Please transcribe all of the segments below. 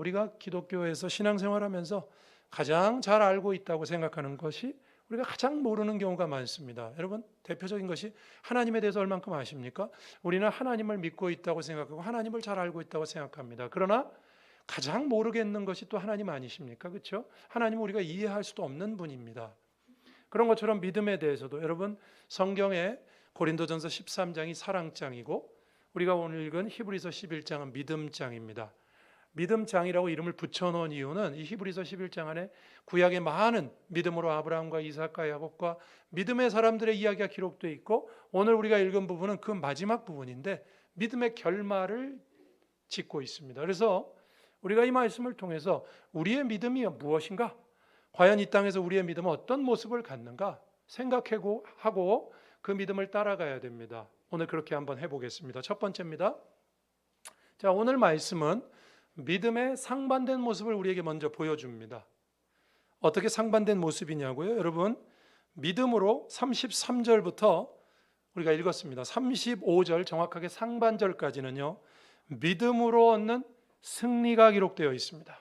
우리가 기독교에서 신앙생활하면서 가장 잘 알고 있다고 생각하는 것이 우리가 가장 모르는 경우가 많습니다. 여러분, 대표적인 것이 하나님에 대해서 얼만큼 아십니까? 우리는 하나님을 믿고 있다고 생각하고 하나님을 잘 알고 있다고 생각합니다. 그러나 가장 모르겠는 것이 또 하나님 아니십니까? 그렇죠? 하나님은 우리가 이해할 수도 없는 분입니다. 그런 것처럼 믿음에 대해서도 여러분, 성경에 고린도전서 13장이 사랑장이고 우리가 오늘 읽은 히브리서 11장은 믿음장입니다. 믿음장이라고 이름을 붙여놓은 이유는 이 히브리서 11장 안에 구약의 많은 믿음으로 아브라함과 이삭과 야곱과 믿음의 사람들의 이야기가 기록되어 있고 오늘 우리가 읽은 부분은 그 마지막 부분인데 믿음의 결말을 짓고 있습니다. 그래서 우리가 이 말씀을 통해서 우리의 믿음이 무엇인가? 과연 이 땅에서 우리의 믿음은 어떤 모습을 갖는가? 생각하고 그 믿음을 따라가야 됩니다. 오늘 그렇게 한번 해보겠습니다. 첫 번째입니다. 자, 오늘 말씀은 믿음의 상반된 모습을 우리에게 먼저 보여줍니다. 어떻게 상반된 모습이냐고요? 여러분, 믿음으로 33절부터 우리가 읽었습니다. 35절 정확하게 상반절까지는요, 믿음으로 얻는 승리가 기록되어 있습니다.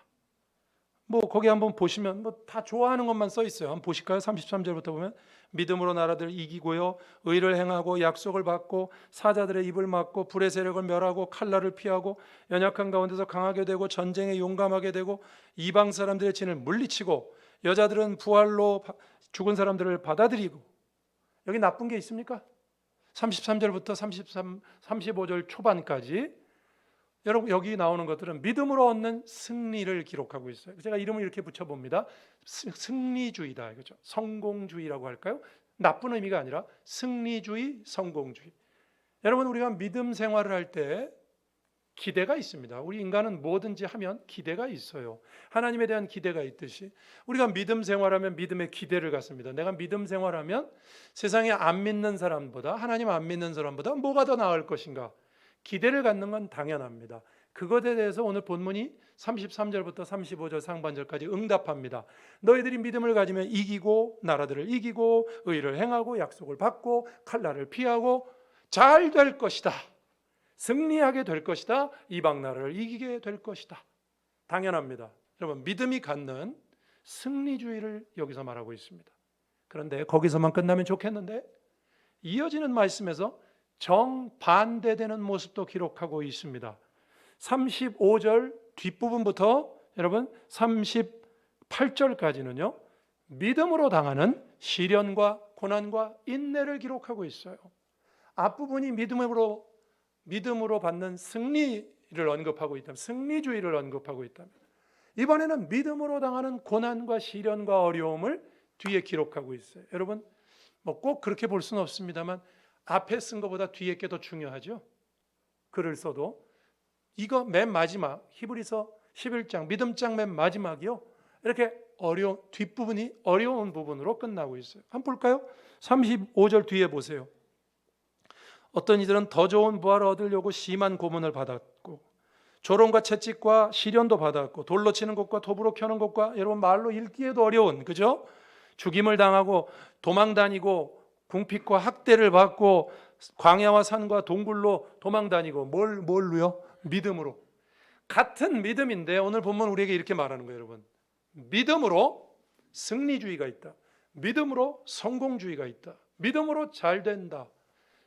거기 한번 보시면 다 좋아하는 것만 써 있어요. 한번 보실까요? 33절부터 보면 믿음으로 나라들을 이기고요, 의를 행하고 약속을 받고 사자들의 입을 막고 불의 세력을 멸하고 칼날을 피하고 연약한 가운데서 강하게 되고 전쟁에 용감하게 되고 이방 사람들의 진을 물리치고 여자들은 부활로 죽은 사람들을 받아들이고. 여기 나쁜 게 있습니까? 33절부터 35절 초반까지 여러분, 여기 나오는 것들은 믿음으로 얻는 승리를 기록하고 있어요. 제가 이름을 이렇게 붙여봅니다. 승리주의다, 이거죠. 성공주의라고 할까요? 나쁜 의미가 아니라 승리주의, 성공주의. 여러분, 우리가 믿음 생활을 할 때 기대가 있습니다. 우리 인간은 뭐든지 하면 기대가 있어요. 하나님에 대한 기대가 있듯이 우리가 믿음 생활하면 믿음의 기대를 갖습니다. 내가 믿음 생활하면 세상에 안 믿는 사람보다, 하나님 안 믿는 사람보다 뭐가 더 나을 것인가? 기대를 갖는 건 당연합니다. 그것에 대해서 오늘 본문이 33절부터 35절 상반절까지 응답합니다. 너희들이 믿음을 가지면 이기고 나라들을 이기고 의를 행하고 약속을 받고 칼날을 피하고 잘 될 것이다. 승리하게 될 것이다. 이방 나라를 이기게 될 것이다. 당연합니다. 여러분, 믿음이 갖는 승리주의를 여기서 말하고 있습니다. 그런데 거기서만 끝나면 좋겠는데 이어지는 말씀에서 정반대되는 모습도 기록하고 있습니다. 35절 뒷부분부터 여러분 38절까지는요, 믿음으로 당하는 시련과 고난과 인내를 기록하고 있어요. 앞부분이 믿음으로 받는 승리를 언급하고 있다면, 승리주의를 언급하고 있다면, 이번에는 믿음으로 당하는 고난과 시련과 어려움을 뒤에 기록하고 있어요. 여러분, 꼭 그렇게 볼 수는 없습니다만 앞에 쓴 것보다 뒤에 게 더 중요하죠. 글을 써도 이거 맨 마지막 히브리서 11장 믿음장 맨 마지막이요, 이렇게 뒷부분이 어려운 부분으로 끝나고 있어요. 한번 볼까요? 35절 뒤에 보세요. 어떤 이들은 더 좋은 부활을 얻으려고 심한 고문을 받았고 조롱과 채찍과 시련도 받았고 돌로 치는 것과 톱으로 켜는 것과, 여러분 말로 읽기에도 어려운, 그죠? 죽임을 당하고 도망 다니고 궁핍과 학대를 받고 광야와 산과 동굴로 도망 다니고. 뭘로요? 믿음으로. 같은 믿음인데 오늘 본문 우리에게 이렇게 말하는 거예요. 여러분, 믿음으로 승리주의가 있다, 믿음으로 성공주의가 있다, 믿음으로 잘 된다.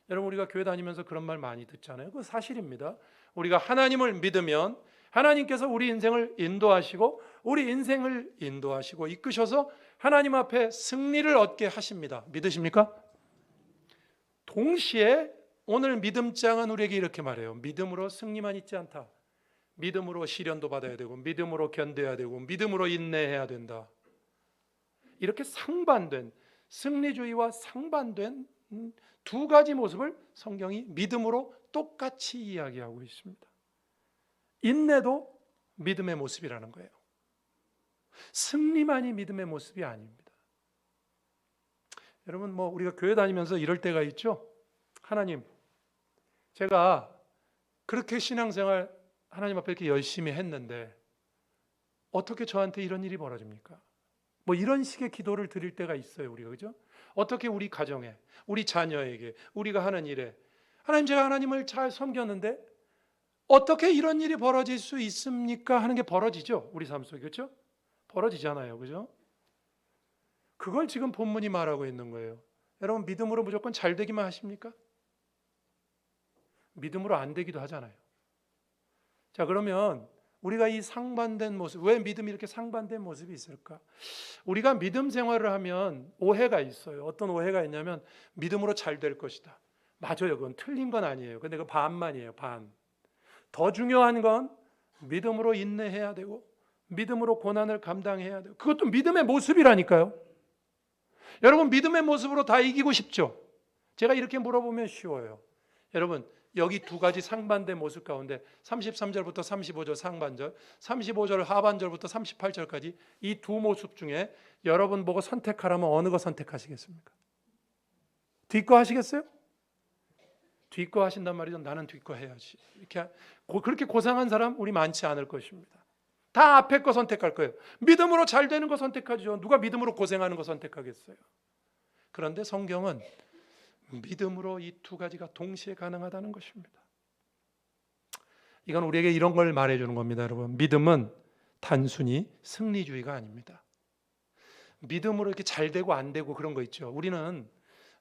여러분, 우리가 교회 다니면서 그런 말 많이 듣잖아요. 그거 사실입니다. 우리가 하나님을 믿으면 하나님께서 우리 인생을 인도하시고 우리 인생을 인도하시고 이끄셔서 하나님 앞에 승리를 얻게 하십니다. 믿으십니까? 동시에 오늘 믿음장은 우리에게 이렇게 말해요. 믿음으로 승리만 있지 않다. 믿음으로 시련도 받아야 되고 믿음으로 견뎌야 되고 믿음으로 인내해야 된다. 이렇게 상반된, 승리주의와 상반된 두 가지 모습을 성경이 믿음으로 똑같이 이야기하고 있습니다. 인내도 믿음의 모습이라는 거예요. 승리만이 믿음의 모습이 아닙니다. 여러분, 우리가 교회 다니면서 이럴 때가 있죠. 하나님, 제가 그렇게 신앙생활 하나님 앞에 이렇게 열심히 했는데 어떻게 저한테 이런 일이 벌어집니까? 이런 식의 기도를 드릴 때가 있어요, 우리가. 그죠? 어떻게 우리 가정에, 우리 자녀에게, 우리가 하는 일에, 하나님, 제가 하나님을 잘 섬겼는데 어떻게 이런 일이 벌어질 수 있습니까? 하는 게 벌어지죠. 우리 삶 속에. 그렇죠? 벌어지잖아요. 그죠? 그걸 지금 본문이 말하고 있는 거예요. 여러분, 믿음으로 무조건 잘 되기만 하십니까? 믿음으로 안 되기도 하잖아요. 자, 그러면 우리가 이 상반된 모습, 왜 믿음이 이렇게 상반된 모습이 있을까? 우리가 믿음 생활을 하면 오해가 있어요. 어떤 오해가 있냐면 믿음으로 잘 될 것이다. 맞아요. 그건 틀린 건 아니에요. 근데 그 반만이에요. 반. 더 중요한 건 믿음으로 인내해야 되고 믿음으로 고난을 감당해야 되고, 그것도 믿음의 모습이라니까요. 여러분, 믿음의 모습으로 다 이기고 싶죠? 제가 이렇게 물어보면 쉬워요. 여러분, 여기 두 가지 상반된 모습 가운데 33절부터 35절 상반절, 35절 하반절부터 38절까지 이 두 모습 중에 여러분 보고 선택하라면 어느 거 선택하시겠습니까? 뒷거 하시겠어요? 뒷거 하신단 말이죠. 나는 뒷거 해야지. 이렇게 그렇게 고상한 사람 우리 많지 않을 것입니다. 다 앞에 거 선택할 거예요. 믿음으로 잘 되는 거 선택하죠. 누가 믿음으로 고생하는 거 선택하겠어요? 그런데 성경은 믿음으로 이 두 가지가 동시에 가능하다는 것입니다. 이건 우리에게 이런 걸 말해주는 겁니다. 여러분, 믿음은 단순히 승리주의가 아닙니다. 믿음으로 이렇게 잘 되고 안 되고 그런 거 있죠. 우리는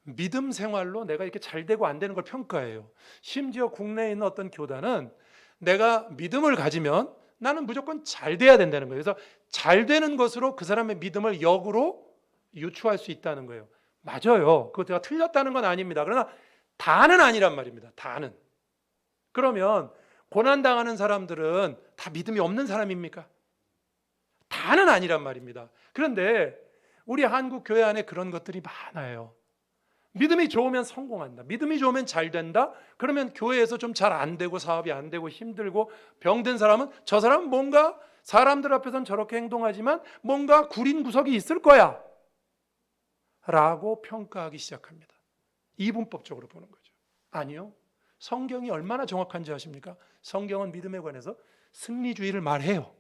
믿음 생활로 내가 이렇게 잘 되고 안 되는 걸 평가해요. 심지어 국내에 있는 어떤 교단은 내가 믿음을 가지면 나는 무조건 잘 돼야 된다는 거예요. 그래서 잘 되는 것으로 그 사람의 믿음을 역으로 유추할 수 있다는 거예요. 맞아요. 그거 제가 틀렸다는 건 아닙니다. 그러나 다는 아니란 말입니다. 다는. 그러면 고난당하는 사람들은 다 믿음이 없는 사람입니까? 다는 아니란 말입니다. 그런데 우리 한국 교회 안에 그런 것들이 많아요. 믿음이 좋으면 성공한다. 믿음이 좋으면 잘 된다. 그러면 교회에서 좀 잘 안 되고 사업이 안 되고 힘들고 병든 사람은 저 사람은 뭔가 사람들 앞에서는 저렇게 행동하지만 뭔가 구린 구석이 있을 거야 라고 평가하기 시작합니다. 이분법적으로 보는 거죠. 아니요. 성경이 얼마나 정확한지 아십니까? 성경은 믿음에 관해서 승리주의를 말해요.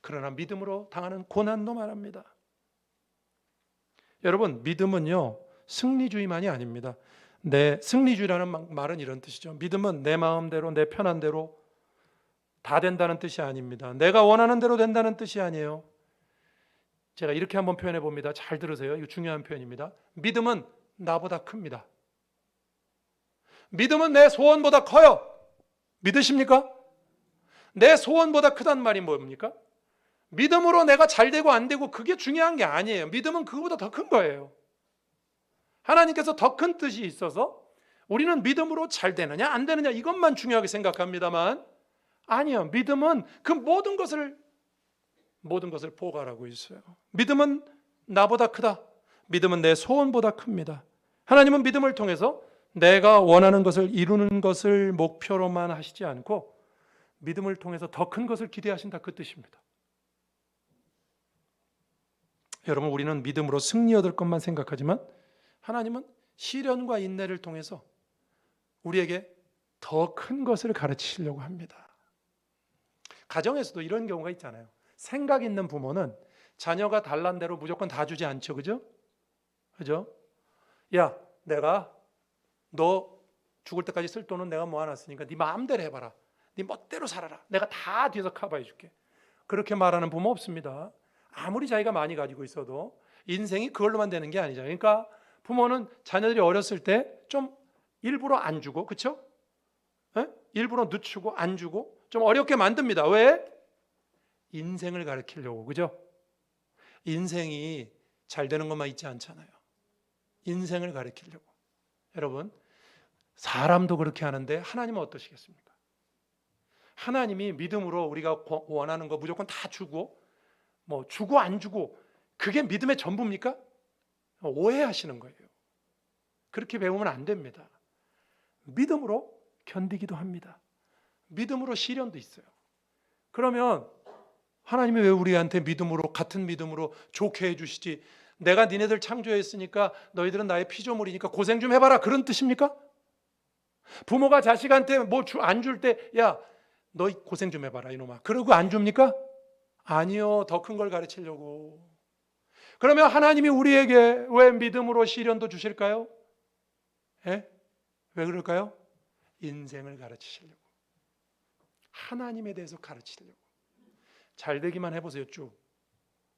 그러나 믿음으로 당하는 고난도 말합니다. 여러분, 믿음은요 승리주의만이 아닙니다. 승리주의라는 말은 이런 뜻이죠. 믿음은 내 마음대로 내 편한 대로 다 된다는 뜻이 아닙니다. 내가 원하는 대로 된다는 뜻이 아니에요. 제가 이렇게 한번 표현해 봅니다. 잘 들으세요. 이거 중요한 표현입니다. 믿음은 나보다 큽니다. 믿음은 내 소원보다 커요. 믿으십니까? 내 소원보다 크단 말이 뭡니까? 믿음으로 내가 잘 되고 안 되고 그게 중요한 게 아니에요. 믿음은 그거보다 더 큰 거예요. 하나님께서 더 큰 뜻이 있어서 우리는 믿음으로 잘 되느냐 안 되느냐 이것만 중요하게 생각합니다만 아니요. 믿음은 그 모든 것을 포괄하고 있어요. 믿음은 나보다 크다. 믿음은 내 소원보다 큽니다. 하나님은 믿음을 통해서 내가 원하는 것을 이루는 것을 목표로만 하시지 않고 믿음을 통해서 더 큰 것을 기대하신다 그 뜻입니다. 여러분, 우리는 믿음으로 승리 얻을 것만 생각하지만 하나님은 시련과 인내를 통해서 우리에게 더 큰 것을 가르치시려고 합니다. 가정에서도 이런 경우가 있잖아요. 생각 있는 부모는 자녀가 달란 대로 무조건 다 주지 않죠. 그죠? 그죠? 야, 내가 너 죽을 때까지 쓸 돈은 내가 모아놨으니까 네 마음대로 해봐라. 네 멋대로 살아라. 내가 다 뒤에서 커버해 줄게. 그렇게 말하는 부모 없습니다. 아무리 자기가 많이 가지고 있어도 인생이 그걸로만 되는 게 아니잖아요. 그러니까 부모는 자녀들이 어렸을 때 좀 일부러 안 주고, 그렇죠? 일부러 늦추고 안 주고 좀 어렵게 만듭니다. 왜? 인생을 가르치려고, 그죠? 인생이 잘 되는 것만 있지 않잖아요. 인생을 가르치려고. 여러분, 사람도 그렇게 하는데 하나님은 어떠시겠습니까? 하나님이 믿음으로 우리가 원하는 거 무조건 다 주고 뭐 주고 안 주고 그게 믿음의 전부입니까? 오해하시는 거예요. 그렇게 배우면 안 됩니다. 믿음으로 견디기도 합니다. 믿음으로 시련도 있어요. 그러면 하나님이 왜 우리한테 믿음으로 같은 믿음으로 좋게 해주시지? 내가 니네들 창조했으니까 너희들은 나의 피조물이니까 고생 좀 해봐라 그런 뜻입니까? 부모가 자식한테 뭐 안 줄 때 야 너 고생 좀 해봐라 이놈아 그러고 안 줍니까? 아니요. 더 큰 걸 가르치려고. 그러면 하나님이 우리에게 왜 믿음으로 시련도 주실까요? 예? 왜 그럴까요? 인생을 가르치시려고. 하나님에 대해서 가르치려고. 잘 되기만 해보세요. 쭉.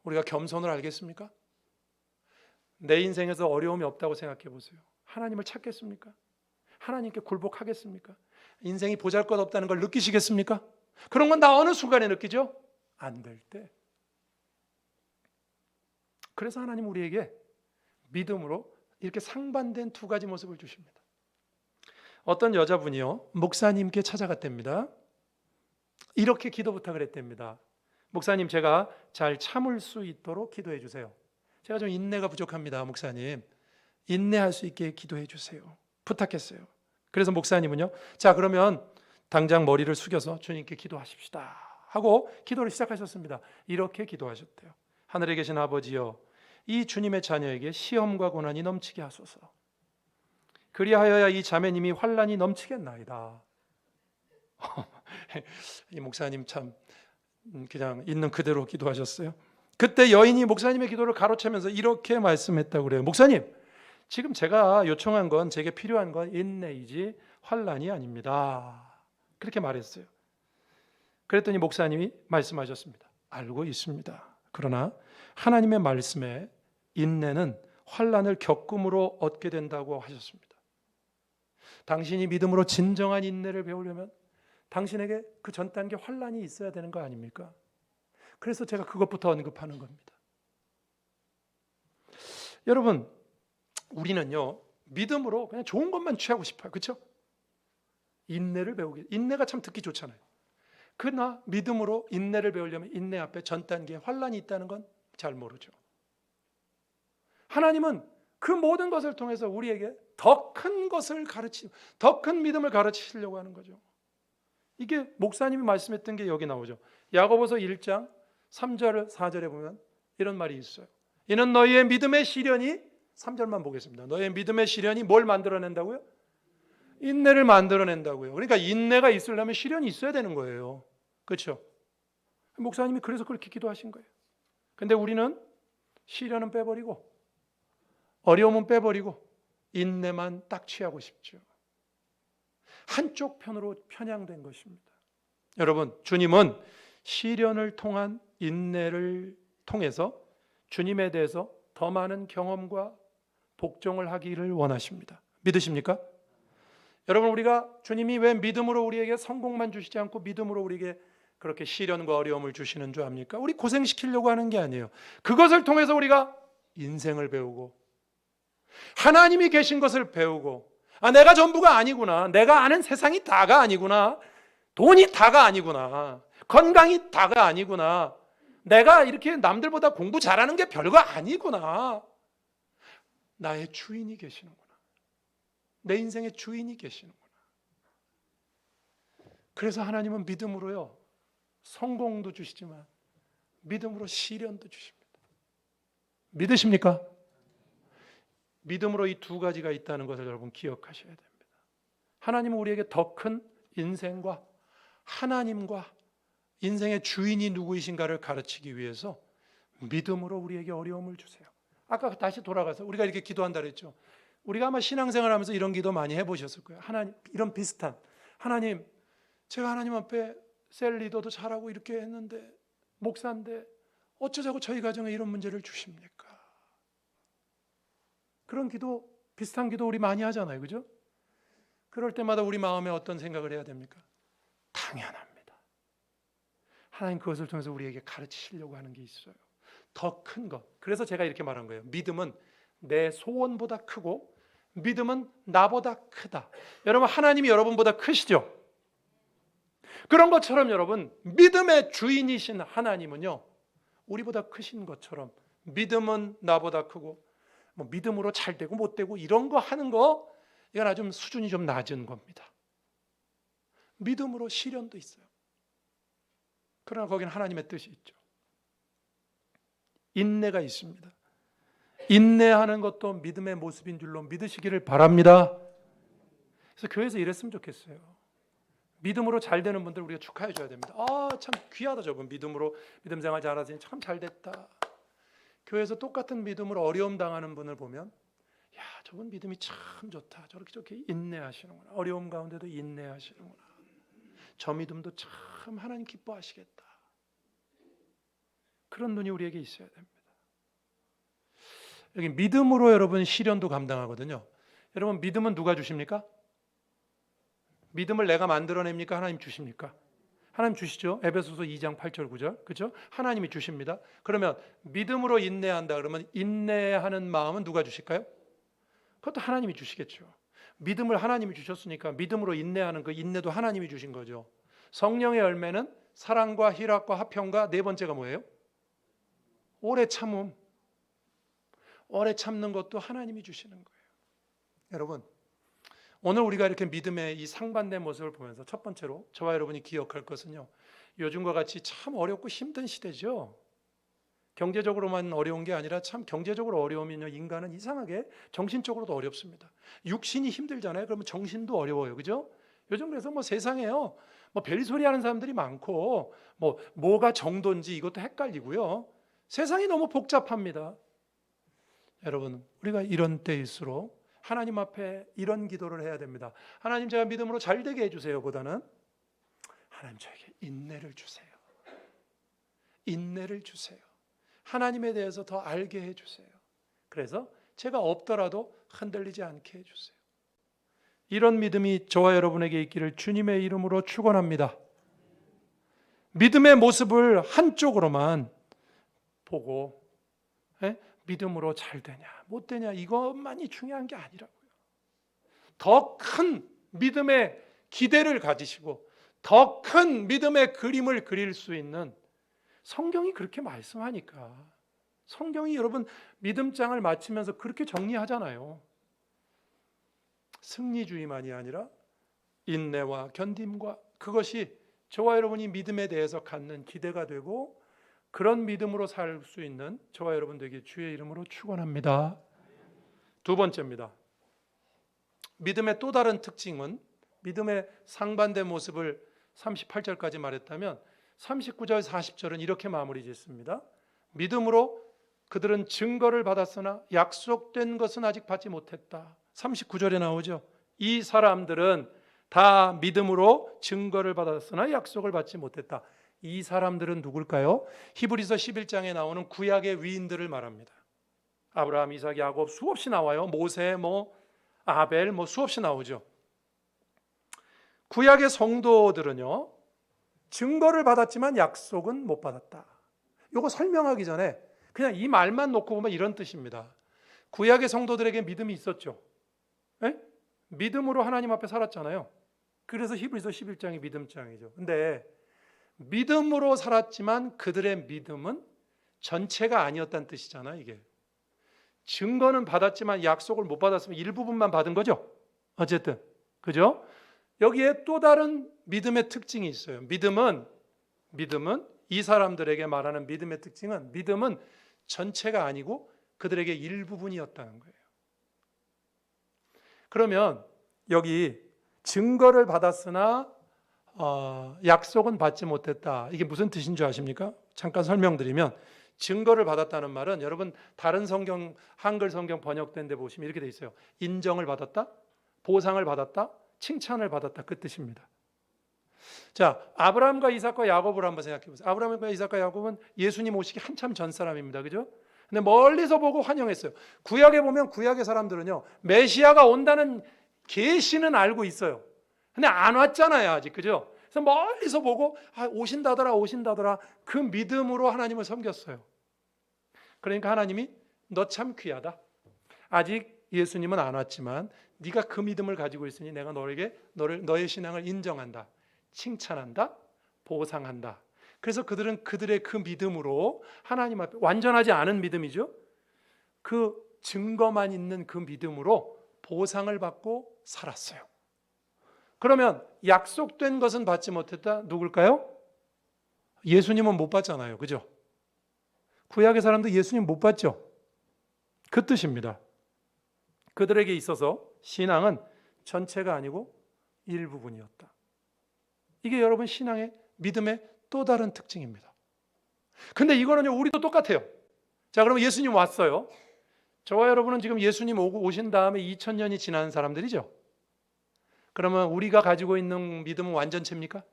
우리가 겸손을 알겠습니까? 내 인생에서 어려움이 없다고 생각해 보세요. 하나님을 찾겠습니까? 하나님께 굴복하겠습니까? 인생이 보잘것없다는 걸 느끼시겠습니까? 그런 건 다 어느 순간에 느끼죠? 안 될 때. 그래서 하나님 우리에게 믿음으로 이렇게 상반된 두 가지 모습을 주십니다. 어떤 여자분이요, 목사님께 찾아갔답니다. 이렇게 기도 부탁을 했답니다. 목사님, 제가 잘 참을 수 있도록 기도해 주세요. 제가 좀 인내가 부족합니다. 목사님, 인내할 수 있게 기도해 주세요. 부탁했어요. 그래서 목사님은요, 자, 그러면 당장 머리를 숙여서 주님께 기도하십시다 하고 기도를 시작하셨습니다. 이렇게 기도하셨대요. 하늘에 계신 아버지여, 이 주님의 자녀에게 시험과 고난이 넘치게 하소서. 그리하여야 이 자매님이 환난이 넘치겠나이다. 이 목사님 참 그냥 있는 그대로 기도하셨어요. 그때 여인이 목사님의 기도를 가로채면서 이렇게 말씀했다고 그래요. 목사님, 지금 제가 요청한 건, 제게 필요한 건 인내이지 환난이 아닙니다. 그렇게 말했어요. 그랬더니 목사님이 말씀하셨습니다. 알고 있습니다. 그러나 하나님의 말씀에 인내는 환난을 겪음으로 얻게 된다고 하셨습니다. 당신이 믿음으로 진정한 인내를 배우려면 당신에게 그 전 단계 환난이 있어야 되는 거 아닙니까? 그래서 제가 그것부터 언급하는 겁니다. 여러분, 우리는요, 믿음으로 그냥 좋은 것만 취하고 싶어요. 그렇죠? 인내를 배우게. 인내가 참 듣기 좋잖아요. 그러나 믿음으로 인내를 배우려면 인내 앞에 전 단계에 환난이 있다는 건 잘 모르죠. 하나님은 그 모든 것을 통해서 우리에게 더 큰 것을 가르치고 더 큰 믿음을 가르치시려고 하는 거죠. 이게 목사님이 말씀했던 게 여기 나오죠. 야고보서 1장 3절 4절에 보면 이런 말이 있어요. 이는 너희의 믿음의 시련이, 3절만 보겠습니다. 너희의 믿음의 시련이 뭘 만들어낸다고요? 인내를 만들어낸다고요. 그러니까 인내가 있으려면 시련이 있어야 되는 거예요. 그렇죠? 목사님이 그래서 그렇게 기도하신 거예요. 근데 우리는 시련은 빼버리고 어려움은 빼버리고 인내만 딱 취하고 싶죠. 한쪽 편으로 편향된 것입니다. 여러분, 주님은 시련을 통한 인내를 통해서 주님에 대해서 더 많은 경험과 복종을 하기를 원하십니다. 믿으십니까? 여러분, 우리가 주님이 왜 믿음으로 우리에게 성공만 주시지 않고 믿음으로 우리에게 그렇게 시련과 어려움을 주시는 줄 압니까? 우리 고생시키려고 하는 게 아니에요. 그것을 통해서 우리가 인생을 배우고 하나님이 계신 것을 배우고, 내가 전부가 아니구나, 내가 아는 세상이 다가 아니구나, 돈이 다가 아니구나, 건강이 다가 아니구나, 내가 이렇게 남들보다 공부 잘하는 게 별거 아니구나, 나의 주인이 계시는구나, 내 인생의 주인이 계시는구나. 그래서 하나님은 믿음으로요, 성공도 주시지만 믿음으로 시련도 주십니다. 믿으십니까? 믿음으로 이 두 가지가 있다는 것을 여러분 기억하셔야 됩니다. 하나님은 우리에게 더 큰 인생과 하나님과 인생의 주인이 누구이신가를 가르치기 위해서 믿음으로 우리에게 어려움을 주세요. 아까 다시 돌아가서 우리가 이렇게 기도한다 그랬죠. 우리가 아마 신앙생활하면서 이런 기도 많이 해보셨을 거예요. 하나님, 이런 비슷한, 하나님, 제가 하나님 앞에 셀 리더도 잘하고 이렇게 했는데, 목사인데 어쩌자고 저희 가정에 이런 문제를 주십니까? 그런 기도, 비슷한 기도 우리 많이 하잖아요. 그죠? 그럴 때마다 우리 마음에 어떤 생각을 해야 됩니까? 당연합니다. 하나님 그것을 통해서 우리에게 가르치시려고 하는 게 있어요. 더 큰 것. 그래서 제가 이렇게 말한 거예요. 믿음은 내 소원보다 크고 믿음은 나보다 크다. 여러분, 하나님이 여러분보다 크시죠? 그런 것처럼 여러분, 믿음의 주인이신 하나님은요, 우리보다 크신 것처럼 믿음은 나보다 크고, 뭐 믿음으로 잘 되고 못 되고 이런 거 하는 거, 이건 아주 수준이 좀 낮은 겁니다. 믿음으로 시련도 있어요. 그러나 거기는 하나님의 뜻이 있죠. 인내가 있습니다. 인내하는 것도 믿음의 모습인 줄로 믿으시기를 바랍니다. 그래서 교회에서 이랬으면 좋겠어요. 믿음으로 잘 되는 분들 우리가 축하해 줘야 됩니다. 참 귀하다, 저분 믿음으로 믿음 생활 잘하시니 참 잘 됐다. 교회에서 똑같은 믿음으로 어려움 당하는 분을 보면, 야, 저분 믿음이 참 좋다. 저렇게 인내하시는구나. 어려움 가운데도 인내하시는구나. 저 믿음도 참 하나님 기뻐하시겠다. 그런 눈이 우리에게 있어야 됩니다. 여기 믿음으로 여러분 시련도 감당하거든요. 여러분 믿음은 누가 주십니까? 믿음을 내가 만들어냅니까? 하나님 주십니까? 하나님 주시죠. 에베소서 2장 8절 9절. 그렇죠? 하나님이 주십니다. 그러면 믿음으로 인내한다 그러면 인내하는 마음은 누가 주실까요? 그것도 하나님이 주시겠죠. 믿음을 하나님이 주셨으니까 믿음으로 인내하는 그 인내도 하나님이 주신 거죠. 성령의 열매는 사랑과 희락과 화평과 네 번째가 뭐예요? 오래 참음. 오래 참는 것도 하나님이 주시는 거예요. 여러분, 오늘 우리가 이렇게 믿음의 이 상반된 모습을 보면서 첫 번째로 저와 여러분이 기억할 것은요, 요즘과 같이 참 어렵고 힘든 시대죠. 경제적으로만 어려운 게 아니라 참 경제적으로 어려우면요, 인간은 이상하게 정신적으로도 어렵습니다. 육신이 힘들잖아요. 그러면 정신도 어려워요. 그죠? 요즘 그래서 뭐 세상에요, 뭐 별소리 하는 사람들이 많고 뭐가 정도인지 이것도 헷갈리고요. 세상이 너무 복잡합니다. 여러분, 우리가 이런 때일수록 하나님 앞에 이런 기도를 해야 됩니다. 하나님, 제가 믿음으로 잘 되게 해주세요 보다는 하나님, 저에게 인내를 주세요. 인내를 주세요. 하나님에 대해서 더 알게 해주세요. 그래서 제가 없더라도 흔들리지 않게 해주세요. 이런 믿음이 저와 여러분에게 있기를 주님의 이름으로 축원합니다. 믿음의 모습을 한쪽으로만 보고 믿음으로 잘 되냐 못 되냐 이것만이 중요한 게 아니라고요. 더 큰 믿음의 기대를 가지시고 더 큰 믿음의 그림을 그릴 수 있는, 성경이 그렇게 말씀하니까, 성경이 여러분 믿음장을 마치면서 그렇게 정리하잖아요. 승리주의만이 아니라 인내와 견딤과, 그것이 저와 여러분이 믿음에 대해서 갖는 기대가 되고 그런 믿음으로 살 수 있는 저와 여러분 되게 주의 이름으로 축원합니다. 두 번째입니다. 믿음의 또 다른 특징은, 믿음의 상반된 모습을 38절까지 말했다면 39절 40절은 이렇게 마무리 짓습니다. 믿음으로 그들은 증거를 받았으나 약속된 것은 아직 받지 못했다. 39절에 나오죠. 이 사람들은 다 믿음으로 증거를 받았으나 약속을 받지 못했다. 이 사람들은 누굴까요? 히브리서 11장에 나오는 구약의 위인들을 말합니다. 아브라함, 이삭, 야곱 수없이 나와요. 모세, 아벨 수없이 나오죠. 구약의 성도들은요, 증거를 받았지만 약속은 못 받았다. 이거 설명하기 전에 그냥 이 말만 놓고 보면 이런 뜻입니다. 구약의 성도들에게 믿음이 있었죠. 에? 믿음으로 하나님 앞에 살았잖아요. 그래서 히브리서 11장이 믿음장이죠. 근데 믿음으로 살았지만 그들의 믿음은 전체가 아니었다는 뜻이잖아요. 이게 증거는 받았지만 약속을 못 받았으면 일부분만 받은 거죠. 어쨌든 그죠? 여기에 또 다른 믿음의 특징이 있어요. 믿음은 이 사람들에게 말하는 믿음의 특징은, 믿음은 전체가 아니고 그들에게 일부분이었다는 거예요. 그러면 여기 증거를 받았으나 약속은 받지 못했다. 이게 무슨 뜻인 줄 아십니까? 잠깐 설명드리면, 증거를 받았다는 말은 여러분 다른 성경, 한글 성경 번역된 데 보시면 이렇게 돼 있어요. 인정을 받았다, 보상을 받았다, 칭찬을 받았다, 그 뜻입니다. 자, 아브라함과 이삭과 야곱을 한번 생각해 보세요. 아브라함과 이삭과 야곱은 예수님 오시기 한참 전 사람입니다. 그죠? 근데 멀리서 보고 환영했어요. 구약에 보면 구약의 사람들은요, 메시아가 온다는 계시는 알고 있어요. 근데 안 왔잖아요, 아직. 그죠? 그래서 멀리서 보고 오신다더라 그 믿음으로 하나님을 섬겼어요. 그러니까 하나님이 너 참 귀하다. 아직 예수님은 안 왔지만 네가 그 믿음을 가지고 있으니 내가 너의 신앙을 인정한다, 칭찬한다, 보상한다. 그래서 그들은 그들의 그 믿음으로 하나님 앞에, 완전하지 않은 믿음이죠. 그 증거만 있는 그 믿음으로 보상을 받고 살았어요. 그러면 약속된 것은 받지 못했다. 누굴까요? 예수님은 못 받잖아요. 그죠? 구약의 사람도 예수님 못 받죠. 그 뜻입니다. 그들에게 있어서 신앙은 전체가 아니고 일부분이었다. 이게 여러분 신앙의, 믿음의 또 다른 특징입니다. 근데 이거는요, 우리도 똑같아요. 자, 그러면 예수님 왔어요. 저와 여러분은 지금 예수님 오신 다음에 2000년이 지난 사람들이죠. 그러면 우리가 가지고 있는 믿음은 완전체입니까?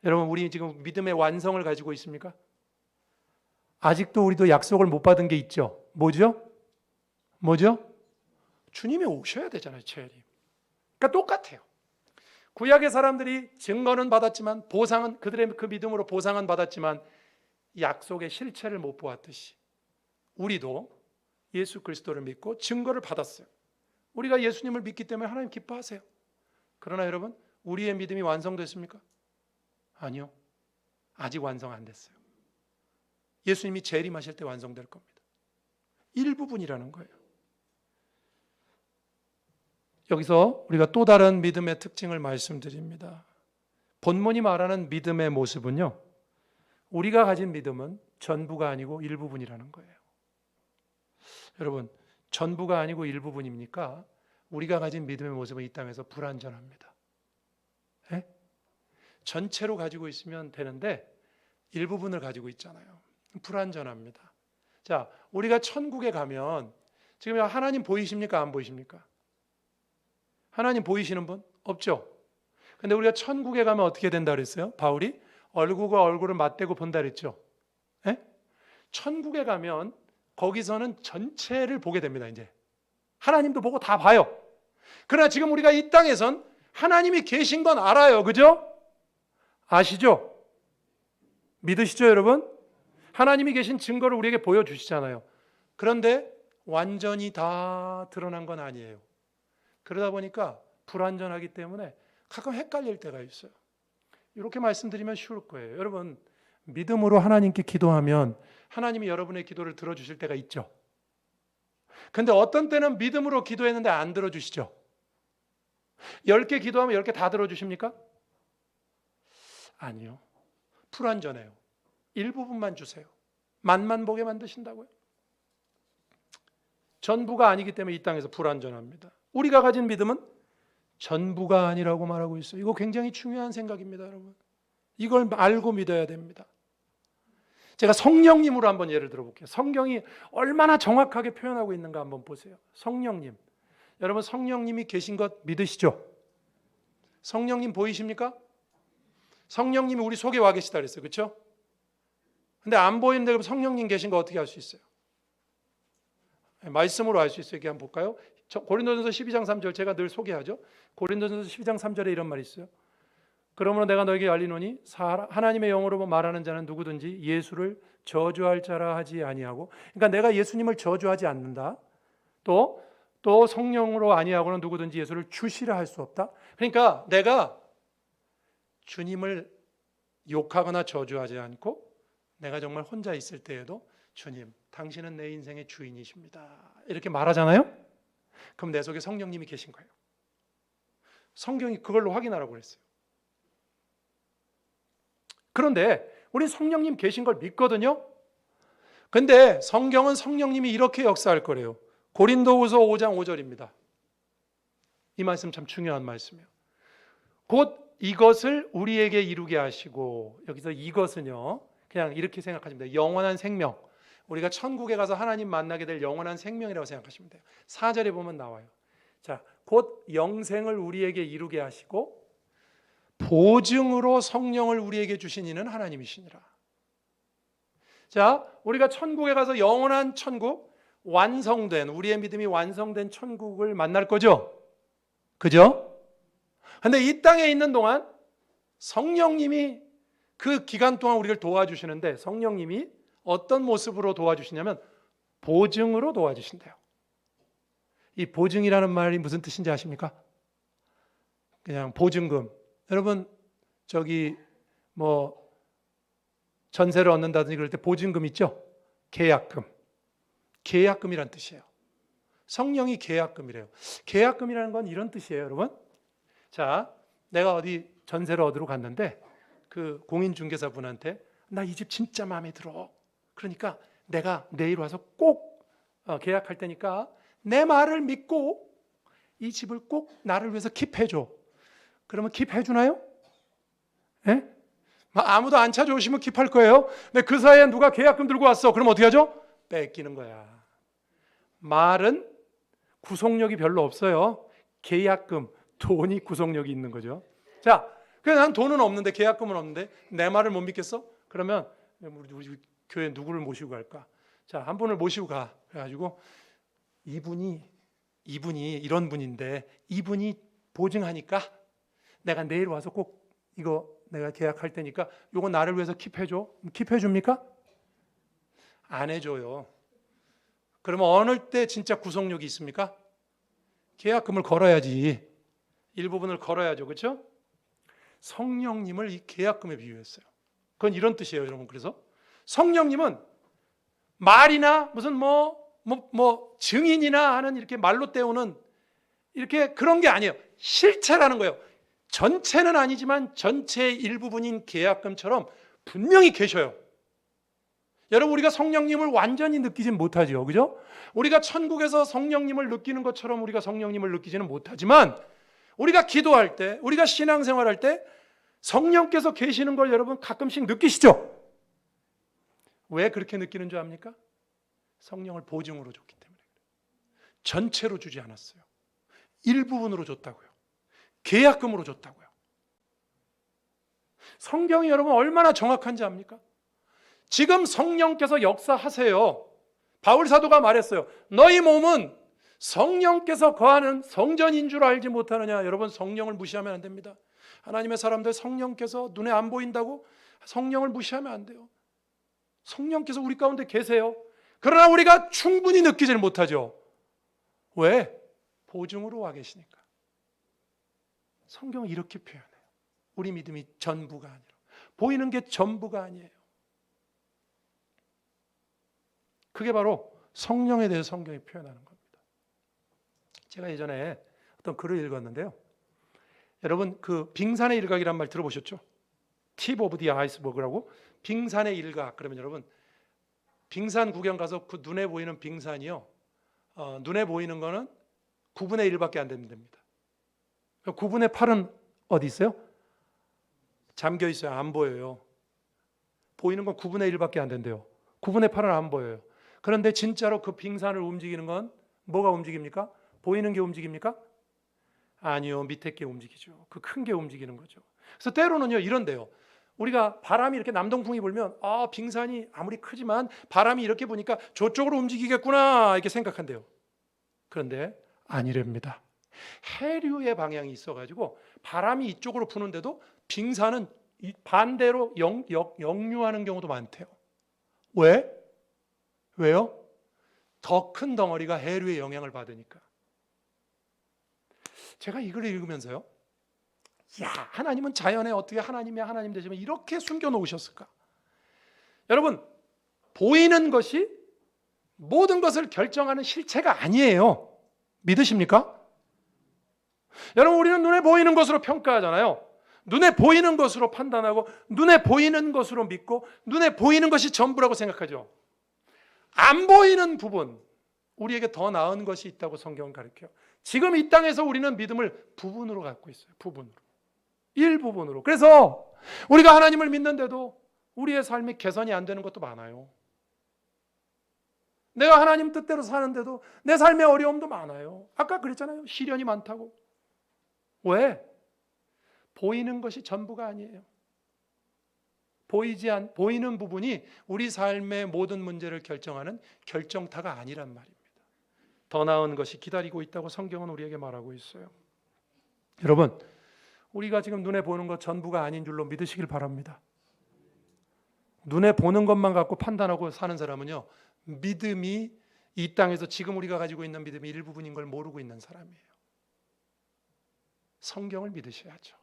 여러분, 우리 지금 믿음의 완성을 가지고 있습니까? 아직도 우리도 약속을 못 받은 게 있죠. 뭐죠? 뭐죠? 주님이 오셔야 되잖아요, 재림. 그러니까 똑같아요. 구약의 사람들이 증거는 받았지만 보상은 그들의 그 믿음으로 보상은 받았지만 약속의 실체를 못 보았듯이 우리도 예수 그리스도를 믿고 증거를 받았어요. 우리가 예수님을 믿기 때문에 하나님 기뻐하세요. 그러나 여러분, 우리의 믿음이 완성됐습니까? 아니요. 아직 완성 안 됐어요. 예수님이 재림하실 때 완성될 겁니다. 일부분이라는 거예요. 여기서 우리가 또 다른 믿음의 특징을 말씀드립니다. 본문이 말하는 믿음의 모습은요, 우리가 가진 믿음은 전부가 아니고 일부분이라는 거예요. 여러분, 전부가 아니고 일부분입니까? 우리가 가진 믿음의 모습은 이 땅에서 불완전합니다. 네? 전체로 가지고 있으면 되는데 일부분을 가지고 있잖아요. 불완전합니다. 자, 우리가 천국에 가면 지금 하나님 보이십니까? 안 보이십니까? 하나님 보이시는 분? 없죠? 근데 우리가 천국에 가면 어떻게 된다 그랬어요? 바울이 얼굴과 얼굴을 맞대고 본다 그랬죠? 네? 천국에 가면 거기서는 전체를 보게 됩니다. 이제 하나님도 보고 다 봐요. 그러나 지금 우리가 이 땅에선 하나님이 계신 건 알아요. 그죠? 아시죠? 믿으시죠, 여러분? 하나님이 계신 증거를 우리에게 보여주시잖아요. 그런데 완전히 다 드러난 건 아니에요. 그러다 보니까 불완전하기 때문에 가끔 헷갈릴 때가 있어요. 이렇게 말씀드리면 쉬울 거예요. 여러분, 믿음으로 하나님께 기도하면 하나님이 여러분의 기도를 들어주실 때가 있죠. 근데 어떤 때는 믿음으로 기도했는데 안 들어주시죠. 10개 기도하면 10개 다 들어주십니까? 아니요. 불완전해요. 일부분만 주세요. 맛만 보게 만드신다고요? 전부가 아니기 때문에 이 땅에서 불완전합니다. 우리가 가진 믿음은 전부가 아니라고 말하고 있어요. 이거 굉장히 중요한 생각입니다, 여러분. 이걸 알고 믿어야 됩니다. 제가 성령님으로 한번 예를 들어볼게요. 성경이 얼마나 정확하게 표현하고 있는가 한번 보세요. 성령님. 여러분, 성령님이 계신 것 믿으시죠? 성령님 보이십니까? 성령님이 우리 속에 와 계시다 그랬어요. 그렇죠? 근데 안 보이는데 그럼 성령님 계신 거 어떻게 알 수 있어요? 말씀으로 알 수 있어요. 이렇게 한번 볼까요? 고린도전서 12장 3절 제가 늘 소개하죠. 고린도전서 12장 3절에 이런 말이 있어요. 그러므로 내가 너에게 알리노니 하나님의 영으로 말하는 자는 누구든지 예수를 저주할 자라 하지 아니하고, 그러니까 내가 예수님을 저주하지 않는다. 또 성령으로 아니하고는 누구든지 예수를 주시라 할 수 없다. 그러니까 내가 주님을 욕하거나 저주하지 않고 내가 정말 혼자 있을 때에도 주님, 당신은 내 인생의 주인이십니다. 이렇게 말하잖아요. 그럼 내 속에 성령님이 계신 거예요. 성경이 그걸로 확인하라고 그랬어요. 그런데 우리 성령님 계신 걸 믿거든요. 근데 성경은 성령님이 이렇게 역사할 거래요. 고린도후서 5장 5절입니다. 이 말씀 참 중요한 말씀이에요. 곧 이것을 우리에게 이루게 하시고, 여기서 이것은요, 그냥 이렇게 생각하시면 돼요. 영원한 생명. 우리가 천국에 가서 하나님 만나게 될 영원한 생명이라고 생각하시면 돼요. 4절에 보면 나와요. 자, 곧 영생을 우리에게 이루게 하시고 보증으로 성령을 우리에게 주신 이는 하나님이시니라. 자, 우리가 천국에 가서 영원한 천국, 완성된, 우리의 믿음이 완성된 천국을 만날 거죠? 그죠? 근데 이 땅에 있는 동안 성령님이 그 기간 동안 우리를 도와주시는데, 성령님이 어떤 모습으로 도와주시냐면 보증으로 도와주신대요. 이 보증이라는 말이 무슨 뜻인지 아십니까? 그냥 보증금. 여러분, 저기 뭐 전세를 얻는다든지 그럴 때 보증금 있죠? 계약금. 계약금이란 뜻이에요. 성령이 계약금이래요. 계약금이라는 건 이런 뜻이에요, 여러분. 자, 내가 어디 전세를 얻으러 갔는데 그 공인중개사분한테 나 이 집 진짜 마음에 들어. 그러니까 내가 내일 와서 꼭 계약할 테니까 내 말을 믿고 이 집을 꼭 나를 위해서 킵해줘. 그러면 킵해주나요? 예? 아무도 안 찾아오시면 킵할 거예요. 근데 그 사이에 누가 계약금 들고 왔어. 그럼 어떻게 하죠? 뺏기는 거야. 말은 구속력이 별로 없어요. 계약금, 돈이 구속력이 있는 거죠. 자, 그래서 난 돈은 없는데, 계약금은 없는데 내 말을 못 믿겠어? 그러면 우리 교회 누구를 모시고 갈까? 자, 한 분을 모시고 가. 그래가지고 이분이 이런 분인데 이분이 보증하니까 내가 내일 와서 꼭 이거 내가 계약할 테니까 이거 나를 위해서 킵해줘. 킵해 줍니까? 안 해줘요. 그러면 어느 때 진짜 구속력이 있습니까? 계약금을 걸어야지. 일부분을 걸어야죠. 그렇죠? 성령님을 이 계약금에 비유했어요. 그건 이런 뜻이에요, 여러분. 그래서 성령님은 말이나 무슨 증인이나 하는 이렇게 말로 때우는 이렇게 그런 게 아니에요. 실체라는 거예요. 전체는 아니지만 전체의 일부분인 계약금처럼 분명히 계셔요. 여러분, 우리가 성령님을 완전히 느끼진 못하죠. 그죠? 우리가 천국에서 성령님을 느끼는 것처럼 우리가 성령님을 느끼지는 못하지만 우리가 기도할 때, 우리가 신앙생활할 때 성령께서 계시는 걸 여러분 가끔씩 느끼시죠? 왜 그렇게 느끼는 줄 압니까? 성령을 보증으로 줬기 때문에. 전체로 주지 않았어요. 일부분으로 줬다고요. 계약금으로 줬다고요. 성경이 여러분 얼마나 정확한지 압니까? 지금 성령께서 역사하세요. 바울 사도가 말했어요. 너희 몸은 성령께서 거하는 성전인 줄 알지 못하느냐. 여러분, 성령을 무시하면 안 됩니다. 하나님의 사람들, 성령께서 눈에 안 보인다고 성령을 무시하면 안 돼요. 성령께서 우리 가운데 계세요. 그러나 우리가 충분히 느끼질 못하죠. 왜? 보증으로 와 계시니까. 성경은 이렇게 표현해요. 우리 믿음이 전부가 아니라, 보이는 게 전부가 아니에요. 그게 바로 성령에 대해서 성경이 표현하는 겁니다. 제가 예전에 어떤 글을 읽었는데요. 여러분, 그 빙산의 일각이란 말 들어보셨죠? Tip of the iceberg라고. 빙산의 일각. 그러면 여러분, 빙산 구경 가서 그 눈에 보이는 빙산이요, 눈에 보이는 거는 9분의 1밖에 안 됩니다. 9분의 8은 어디 있어요? 잠겨 있어요. 안 보여요. 보이는 건 9분의 1밖에 안 된대요. 9분의 8은 안 보여요. 그런데 진짜로 그 빙산을 움직이는 건 뭐가 움직입니까? 보이는 게 움직입니까? 아니요. 밑에 게 움직이죠. 그 큰 게 움직이는 거죠. 그래서 때로는요, 이런데요. 우리가 바람이 이렇게 남동풍이 불면 빙산이 아무리 크지만 바람이 이렇게 부니까 저쪽으로 움직이겠구나 이렇게 생각한대요. 그런데 아니랍니다. 해류의 방향이 있어가지고 바람이 이쪽으로 부는데도 빙산은 반대로 역류하는 경우도 많대요. 왜? 왜요? 더 큰 덩어리가 해류의 영향을 받으니까. 제가 이 글을 읽으면서요, 하나님은 자연에 어떻게 하나님 되시면 이렇게 숨겨놓으셨을까? 여러분, 보이는 것이 모든 것을 결정하는 실체가 아니에요. 믿으십니까? 여러분, 우리는 눈에 보이는 것으로 평가하잖아요. 눈에 보이는 것으로 판단하고 눈에 보이는 것으로 믿고 눈에 보이는 것이 전부라고 생각하죠. 안 보이는 부분, 우리에게 더 나은 것이 있다고 성경은 가르쳐요. 지금 이 땅에서 우리는 믿음을 부분으로 갖고 있어요. 부분으로. 일부분으로. 그래서 우리가 하나님을 믿는데도 우리의 삶이 개선이 안 되는 것도 많아요. 내가 하나님 뜻대로 사는데도 내 삶의 어려움도 많아요. 아까 그랬잖아요. 시련이 많다고. 왜? 보이는 것이 전부가 아니에요. 보이는 부분이 우리 삶의 모든 문제를 결정하는 결정타가 아니란 말입니다. 더 나은 것이 기다리고 있다고 성경은 우리에게 말하고 있어요. 여러분, 우리가 지금 눈에 보는 것 전부가 아닌 줄로 믿으시길 바랍니다. 눈에 보는 것만 갖고 판단하고 사는 사람은요, 믿음이 이 땅에서 지금 우리가 가지고 있는 믿음이 일부분인 걸 모르고 있는 사람이에요. 성경을 믿으셔야죠.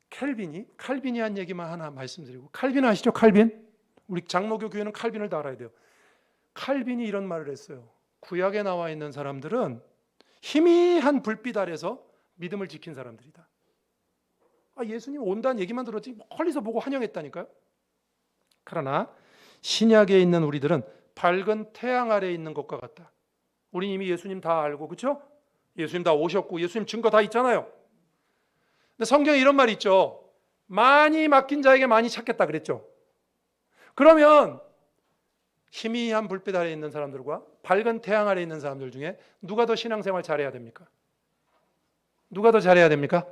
칼빈이 한 얘기만 하나 말씀드리고, 칼빈 아시죠? 칼빈? 우리 장로교 교회는 칼빈을 다 알아야 돼요. 칼빈이 이런 말을 했어요. 구약에 나와 있는 사람들은 희미한 불빛 아래서 믿음을 지킨 사람들이다. 예수님 온다는 얘기만 들었지 멀리서 보고 환영했다니까요. 그러나 신약에 있는 우리들은 밝은 태양 아래에 있는 것과 같다. 우린 이미 예수님 다 알고, 그렇죠? 예수님 다 오셨고 예수님 증거 다 있잖아요. 근데 성경에 이런 말이 있죠. 많이 맡긴 자에게 많이 찾겠다 그랬죠. 그러면 희미한 불빛 아래에 있는 사람들과 밝은 태양 아래에 있는 사람들 중에 누가 더 신앙생활 잘해야 됩니까? 누가 더 잘해야 됩니까?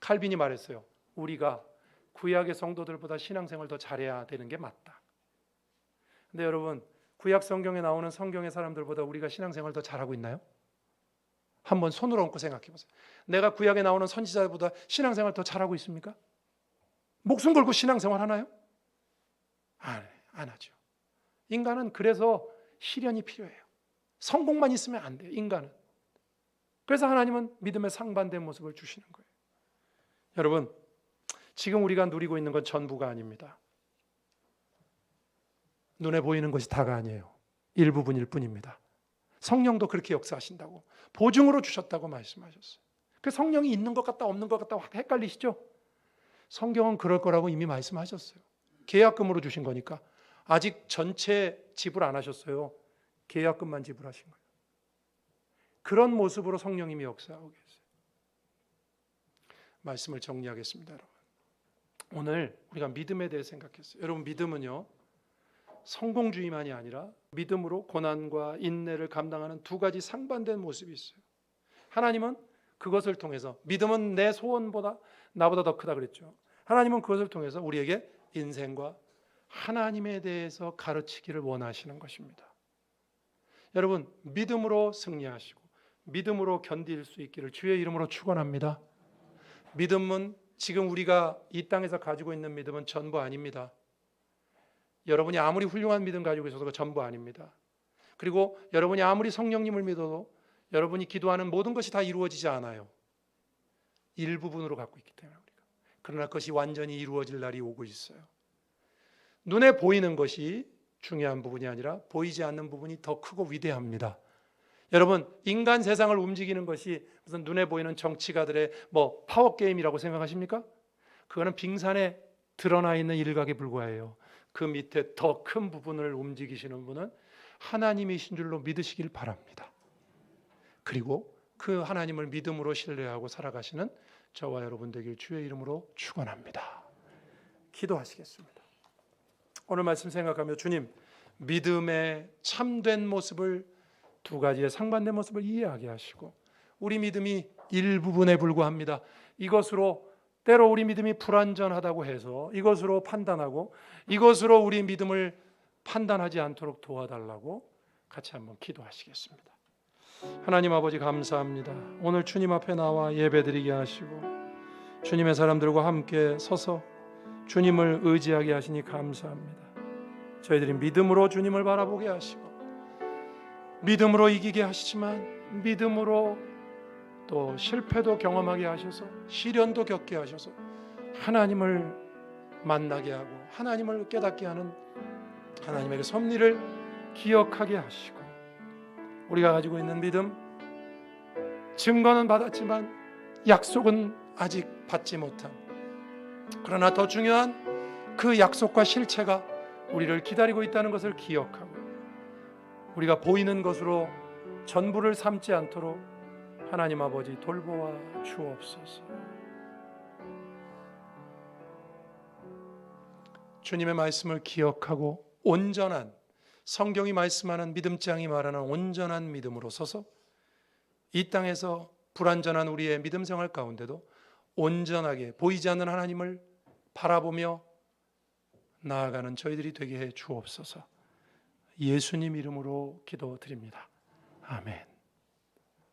칼빈이 말했어요. 우리가 구약의 성도들보다 신앙생활 더 잘해야 되는 게 맞다. 근데 여러분, 구약 성경에 나오는 성경의 사람들보다 우리가 신앙생활 더 잘하고 있나요? 한번 손을 얹고 생각해 보세요. 내가 구약에 나오는 선지자보다 신앙생활 더 잘하고 있습니까? 목숨 걸고 신앙생활 하나요? 안 하죠. 인간은 그래서 시련이 필요해요. 성공만 있으면 안 돼요, 인간은. 그래서 하나님은 믿음의 상반된 모습을 주시는 거예요. 여러분, 지금 우리가 누리고 있는 건 전부가 아닙니다. 눈에 보이는 것이 다가 아니에요. 일부분일 뿐입니다. 성령도 그렇게 역사하신다고, 보증으로 주셨다고 말씀하셨어요. 그 성령이 있는 것 같다 없는 것 같다 헷갈리시죠? 성경은 그럴 거라고 이미 말씀하셨어요. 계약금으로 주신 거니까. 아직 전체 지불 안 하셨어요. 계약금만 지불하신 거예요. 그런 모습으로 성령님이 역사하고 계세요. 말씀을 정리하겠습니다, 여러분. 오늘 우리가 믿음에 대해 생각했어요. 여러분, 믿음은요, 성공주의만이 아니라 믿음으로 고난과 인내를 감당하는 두 가지 상반된 모습이 있어요. 하나님은 그것을 통해서, 믿음은 내 소원보다 나보다 더 크다 그랬죠. 하나님은 그것을 통해서 우리에게 인생과 하나님에 대해서 가르치기를 원하시는 것입니다. 여러분, 믿음으로 승리하시고 믿음으로 견딜 수 있기를 주의 이름으로 축원합니다. 믿음은, 지금 우리가 이 땅에서 가지고 있는 믿음은 전부 아닙니다. 여러분이 아무리 훌륭한 믿음 가지고 있어도 그 전부 아닙니다. 그리고 여러분이 아무리 성령님을 믿어도 여러분이 기도하는 모든 것이 다 이루어지지 않아요. 일부분으로 갖고 있기 때문에 우리가. 그러나 그것이 완전히 이루어질 날이 오고 있어요. 눈에 보이는 것이 중요한 부분이 아니라 보이지 않는 부분이 더 크고 위대합니다. 여러분, 인간 세상을 움직이는 것이 무슨 눈에 보이는 정치가들의 파워게임이라고 생각하십니까? 그거는 빙산에 드러나 있는 일각에 불과해요. 그 밑에 더 큰 부분을 움직이시는 분은 하나님이신 줄로 믿으시길 바랍니다. 그리고 그 하나님을 믿음으로 신뢰하고 살아가시는 저와 여러분 되길 주의 이름으로 축원합니다. 기도하시겠습니다. 오늘 말씀 생각하며, 주님, 믿음의 참된 모습을, 두 가지의 상반된 모습을 이해하게 하시고, 우리 믿음이 일부분에 불과합니다. 이것으로 때로 우리 믿음이 불완전하다고 해서 이것으로 판단하고 이것으로 우리 믿음을 판단하지 않도록 도와달라고 같이 한번 기도하시겠습니다. 하나님 아버지, 감사합니다. 오늘 주님 앞에 나와 예배드리게 하시고 주님의 사람들과 함께 서서 주님을 의지하게 하시니 감사합니다. 저희들이 믿음으로 주님을 바라보게 하시고 믿음으로 이기게 하시지만 믿음으로 또 실패도 경험하게 하셔서 시련도 겪게 하셔서 하나님을 만나게 하고 하나님을 깨닫게 하는 하나님의 섭리를 기억하게 하시고, 우리가 가지고 있는 믿음, 증거는 받았지만 약속은 아직 받지 못한, 그러나 더 중요한 그 약속과 실체가 우리를 기다리고 있다는 것을 기억하고, 우리가 보이는 것으로 전부를 삼지 않도록 하나님 아버지 돌보아 주옵소서. 주님의 말씀을 기억하고 온전한, 성경이 말씀하는, 믿음장이 말하는 온전한 믿음으로 서서 이 땅에서 불완전한 우리의 믿음 생활 가운데도 온전하게 보이지 않는 하나님을 바라보며 나아가는 저희들이 되게 해 주옵소서. 예수님 이름으로 기도드립니다. 아멘.